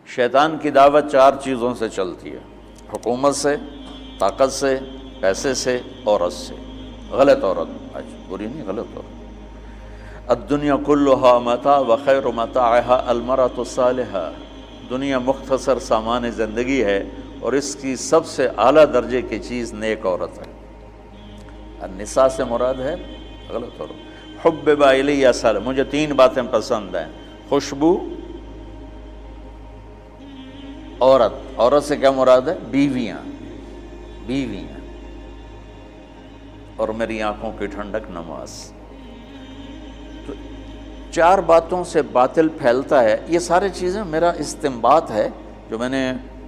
شیطان کی دعوت 4 چیزوں سے چلتی ہے: حکومت سے، طاقت سے، پیسے سے، عورت سے۔ غلط عورت، بری نہیں، غلط عورت۔ الدنیا کلھا متاع وخیر متاعها المرأة الصالحہ، دنیا مختصر سامان زندگی ہے اور اس کی سب سے اعلیٰ درجے کی چیز نیک عورت ہے۔ النساء سے مراد ہے غلط عورت۔ حبب الی مجھے 3 باتیں پسند ہیں: خوشبو، عورت سے کیا مراد ہے؟ بیویاں، اور میری آنکھوں کی ٹھنڈک نماز۔ تو 4 باتوں سے باطل پھیلتا ہے۔ یہ سارے چیزیں میرا استنباط ہے جو میں نے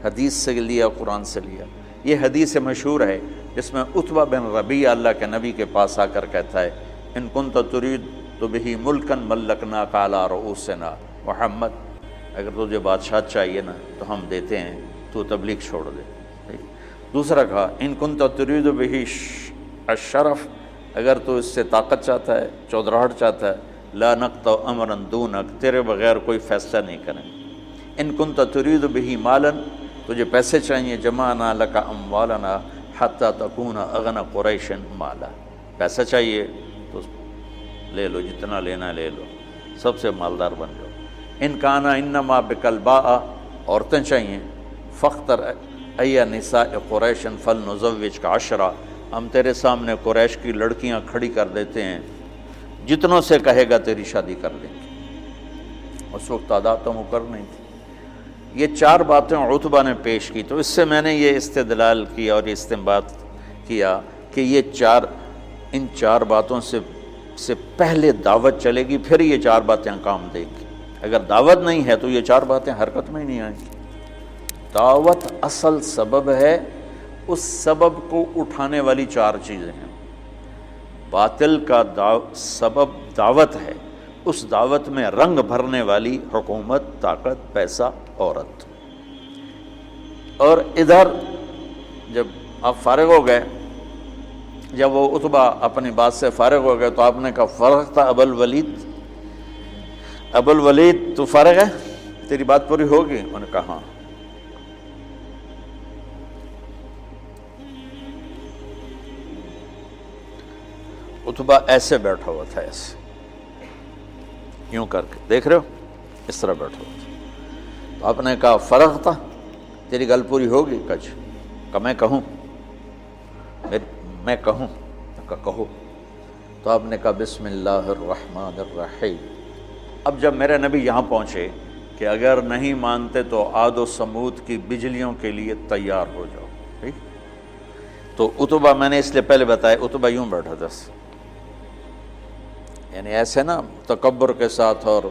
حدیث سے لیا، قرآن سے لیا۔ یہ حدیث مشہور ہے جس میں عتبہ بن ربیعہ اللہ کے نبی کے پاس آ کر کہتا ہے: ان کنت ترید تو بہ ملکا ملکناک علی رؤوسنا، محمد اگر تجھے بادشاہ چاہیے نا تو ہم دیتے ہیں، تو تبلیغ چھوڑ دے۔ دوسرا کہا: ان کنت ترید بہ الشرف، اگر تو اس سے طاقت چاہتا ہے، چودراہٹ چاہتا ہے، لا نقطع امرا دونک، تیرے بغیر کوئی فیصلہ نہیں کریں۔ ان کنت ترید بہ مالا، تجھے پیسے چاہیے، جمعنا لک اموالنا حتی تکون اغنى قریش مالا، پیسہ چاہیے تو لے لو، جتنا لینا لے لو، سب سے مالدار بن جاؤ۔ ان کانا انما بک الباء، عورتیں چاہیے، فاختر ای نساء قریش فلنزوجک 10، ہم تیرے سامنے قریش کی لڑکیاں کھڑی کر دیتے ہیں، جتنوں سے کہے گا تیری شادی کر دیں گے۔ اس وقت تعداد تو مقرر نہیں تھی۔ یہ 4 باتیں عتبہ نے پیش کی، تو اس سے میں نے یہ استدلال کیا اور یہ استنباط کیا کہ ان 4 باتوں سے پہلے دعوت چلے گی، پھر یہ 4 باتیں کام دیں گی۔ اگر دعوت نہیں ہے تو یہ 4 باتیں حرکت میں ہی نہیں آئیں گی۔ دعوت اصل سبب ہے، اس سبب کو اٹھانے والی 4 چیزیں ہیں۔ باطل کا سبب دعوت ہے، اس دعوت میں رنگ بھرنے والی حکومت، طاقت، پیسہ، عورت۔ اور ادھر جب آپ فارغ ہو گئے، جب وہ عتبہ اپنی بات سے فارغ ہو گئے تو آپ نے کہا: فرغ تھا ابو الولید تو فارغ ہے، تیری بات پوری ہوگی؟ انہوں نے کہا ہاں۔ عتبہ ایسے بیٹھا ہوا تھا، ایسے یوں کر کے، دیکھ رہے ہو، اس طرح بیٹھا ہوا تھا۔ تو آپ نے کہا: فرغ تھا، تیری گل پوری ہوگی؟ کہا میں کہوں، میں کہوں؟ کہو۔ تو آپ نے کہا: بسم اللہ الرحمن الرحیم۔ اب جب میرے نبی یہاں پہنچے کہ اگر نہیں مانتے تو عاد و سمود کی بجلیوں کے لیے تیار ہو جاؤ، ٹھیک؟ تو عتبہ، میں نے اس لیے پہلے بتایا، عتبہ یوں بیٹھا تھا، یعنی ایسے نا تکبر کے ساتھ اور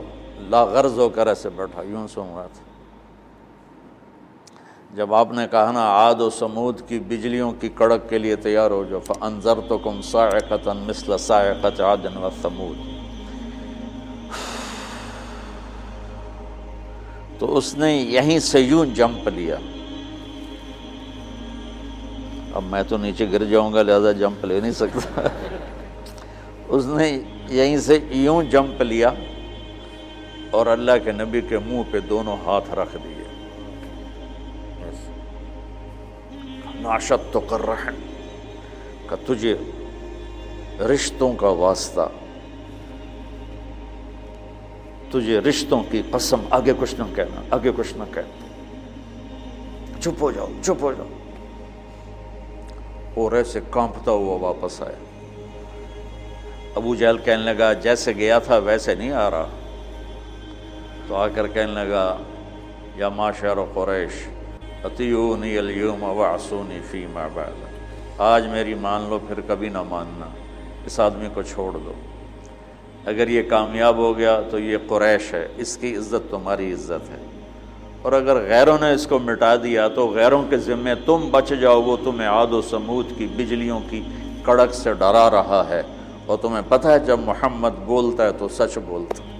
لا غرض ہو کر ایسے بیٹھا، یوں سن رہا تھا۔ جب آپ نے کہا نا عاد و سمود کی بجلیوں کی کڑک کے لیے تیار ہو جاؤ، فَأَنذَرْتُكُمْ صَاعِقَةً مِثْلَ صَاعِقَةِ عَادٍ وَثَمُودَ، تو اس نے یہیں سے یوں جمپ لیا۔ اب میں تو نیچے گر جاؤں گا لہذا جمپ لے نہیں سکتا۔ اس نے یہیں سے یوں جمپ لیا اور اللہ کے نبی کے منہ پہ دونوں ہاتھ رکھ دیے۔ ناشدتک الرحم، کہ تجھے رشتوں کا واسطہ، تجھے رشتوں کی قسم، آگے کچھ نہ کہنا، آگے کچھ نہ کہنا، چپ ہو جاؤ، چپ ہو جاؤ۔ اور ایسے کانپتا ہوا واپس آیا۔ ابو جہل کہنے لگا جیسے گیا تھا ویسے نہیں آ رہا، تو آ کر کہنے لگا: یا معشر قریش اطیعونی اليوم وعصونی فیما بعد، آج میری مان لو پھر کبھی نہ ماننا، اس آدمی کو چھوڑ دو، اگر یہ کامیاب ہو گیا تو یہ قریش ہے، اس کی عزت تمہاری عزت ہے، اور اگر غیروں نے اس کو مٹا دیا تو غیروں کے ذمے تم بچ جاؤ، وہ تمہیں عاد و سمود کی بجلیوں کی کڑک سے ڈرا رہا ہے، اور تمہیں پتہ ہے جب محمد بولتا ہے تو سچ بولتا ہے۔